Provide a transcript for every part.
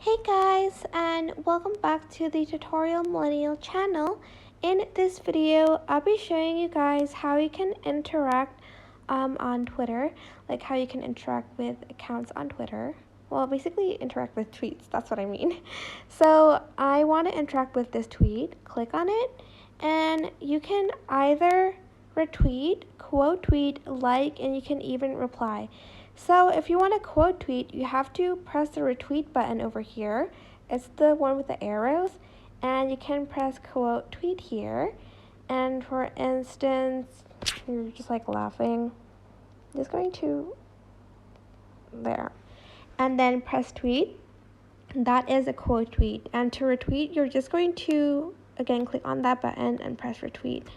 Hey guys, and welcome back to the Tutorial Millennial channel. In this video, I'll be showing you guys how you can interact on Twitter, like how you can interact with accounts on Twitter. Well, basically interact with tweets, that's what I mean. So I want to interact with this tweet, click on it, and you can either retweet, quote tweet, like, and you can even reply. So if you want to quote tweet, you have to press the retweet button over here. It's the one with the arrows, and you can press quote tweet here. And for instance, you're just like laughing, just going to there, and then press tweet. That is a quote tweet. And to retweet, you're just going to again click on that button and press retweet.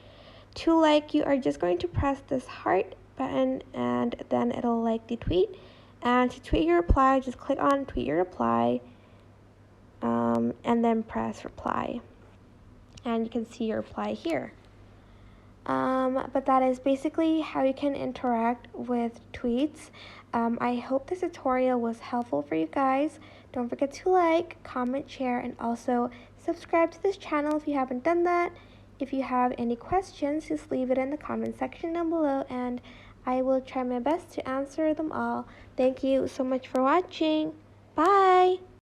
To like, you are just going to press this heart button and then it'll like the tweet. And to tweet your reply, just click on tweet your reply and then press reply, and you can see your reply here. But that is basically how you can interact with tweets. I hope this tutorial was helpful for you guys. Don't forget to like, comment, share, and also subscribe to this channel if you haven't done that. If you have any questions, just leave it in the comment section down below, and I will try my best to answer them all. Thank you so much for watching. Bye!